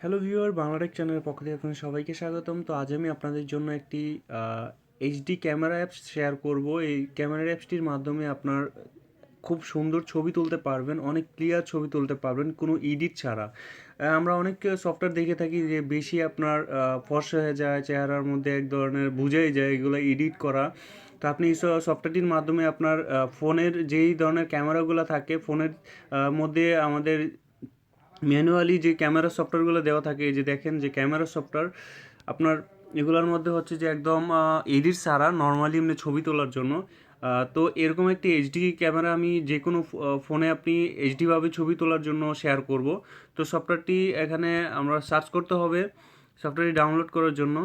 Hello viewer, Bangla Tech চ্যানেলের পক্ষ থেকে আপনাদের সবাইকে স্বাগতম। তো আজ আমি আপনাদের জন্য একটি এইচডি ক্যামেরা অ্যাপস শেয়ার করব। এই ক্যামেরা অ্যাপসটির মাধ্যমে আপনার খুব সুন্দর ছবি তুলতে পারবেন, অনেক ক্লিয়ার ছবি তুলতে পারবেন কোনো এডিট ছাড়া। আমরা অনেক সফটওয়্যার দেখে থাকি যে বেশি আপনার ফর্সা হয়ে যায়, চেহারার মধ্যে এক ধরনের বুঝাই যায় এগুলো এডিট করা। তো আপনি এই সফটওয়্যারটির মাধ্যমে আপনার ফোনের যেই ধরনের ক্যামেরাগুলো থাকে ফোনের মধ্যে আমাদের ম্যানুয়ালি যে ক্যামেরা সফটওয়্যারগুলো দেওয়া থাকে, এই যে দেখেন যে ক্যামেরা সফটওয়্যার আপনার এগুলোর মধ্যে হচ্ছে যে একদম এডিট ছাড়া নর্মালি এমনি ছবি তোলার জন্য। তো এরকম একটি এইচডি ক্যামেরা আমি যে কোনো ফোনে আপনি এইচডিভাবে ছবি তোলার জন্য শেয়ার করব। তো সফটওয়্যারটি এখানে আমরা সার্চ করতে হবে সফটওয়্যারটি ডাউনলোড করার জন্য।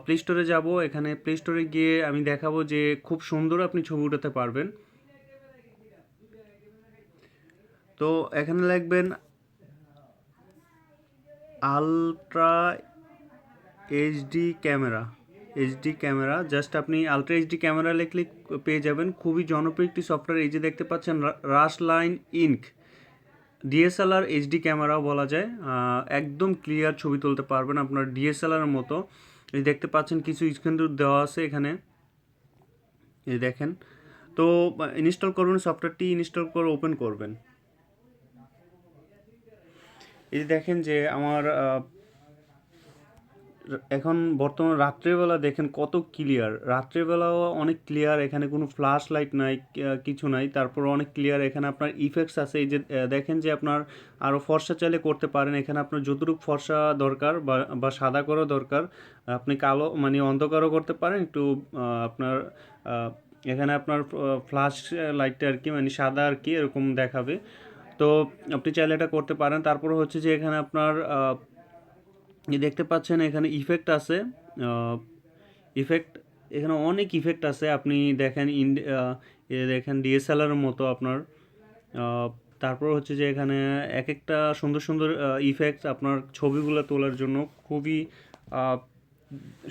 প্লে স্টোরে যাব, এখানে প্লে স্টোরে গিয়ে আমি দেখাবো যে খুব সুন্দর আপনি ছবি উঠাতে পারবেন। তো এখানে লিখবেন আলট্রা এইচডি ক্যামেরা জাস্ট আপনি আলট্রা এইচডি ক্যামেরা লিখলে পেয়ে যাবেন। খুবই জনপ্রিয় একটি সফটওয়্যার। এই যে দেখতে পাচ্ছেন রাশ লাইন ইনক ডিএসএলআর এইচডি ক্যামেরাও বলা যায়। একদম ক্লিয়ার ছবি তুলতে পারবেন আপনার ডিএসএলআরের মতো। এই দেখতে পাচ্ছেন কিছু স্ক্রিনশট দেওয়া আছে এখানে, এই দেখেন। তো ইনস্টল করবেন, সফটওয়্যারটি ইনস্টল করে ওপেন করবেন। এই যে দেখেন যে আমার এখন বর্তমান রাত্রেবেলা দেখেন কত ক্লিয়ার, রাত্রেবেলাও অনেক ক্লিয়ার, এখানে কোনো ফ্ল্যাশ লাইট নাই, কিছু নাই, তারপর অনেক ক্লিয়ার। এখানে আপনার ইফেক্টস আছে, এই যে দেখেন যে আপনার আরও ফর্সা চাইলে করতে পারেন। এখানে আপনার যতটুকু ফর্সা দরকার বা সাদা করা দরকার আপনি কালো মানে অন্ধকারও করতে পারেন একটু। আপনার এখানে আপনার ফ্ল্যাশ লাইটটা আর কি মানে সাদা আর কি এরকম দেখাবে। তো আপনি চাইলে এটা করতে পারেন। তারপর হচ্ছে যে এখানে আপনার দেখতে পাচ্ছেন এখানে ইফেক্ট আছে, ইফেক্ট এখানে অনেক ইফেক্ট আছে। আপনি দেখেন দেখেন ডিএসএলআর মতো আপনার। তারপর হচ্ছে যে এখানে এক একটা সুন্দর সুন্দর ইফেক্টস আপনার ছবিগুলো তোলার জন্য খুবই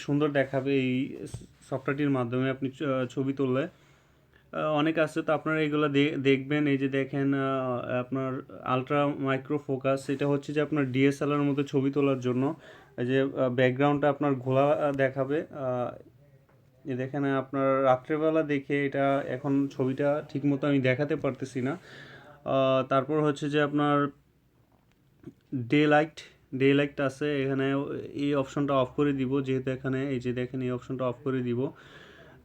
সুন্দর দেখাবে। এই সফটওয়্যারটির মাধ্যমে আপনি ছবি তুললে অনেক আছে। তো আপনারা এগুলো দেখবেন। এই যে দেখেন আপনার আলট্রা মাইক্রো ফোকাস, এটা হচ্ছে যে আপনার ডিএসএলআর মধ্যে ছবি তোলার জন্য। এই যে ব্যাকগ্রাউন্ডটা আপনার ঘোলা দেখাবে। এই দেখেন আপনার রাত্রেবেলা দেখে এটা এখন ছবিটা ঠিকমতো আমি দেখাতে পারতেছি না। তারপর হচ্ছে যে আপনার ডে লাইট আছে এখানে, এই অপশনটা অফ করে দিব যেহেতু এখানে এই যে দেখেন এই অপশনটা অফ করে দিব।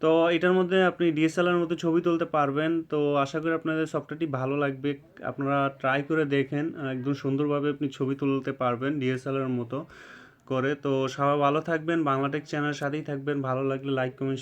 তো এটার মধ্যে আপনি ডিএসএলআর মধ্যে ছবি তুলতে পারবেন। তো আশা করি আপনাদের সফটওয়্যারটি ভালো লাগবে, আপনারা ট্রাই করে দেখেন, একদম সুন্দরভাবে আপনি ছবি তুলতে পারবেন ডিএসএলআর মতো করে। তো সবাই ভালো থাকবেন, বাংলাটেক চ্যানেলের সাথেই থাকবেন। ভালো লাগলে লাইক কমেন্ট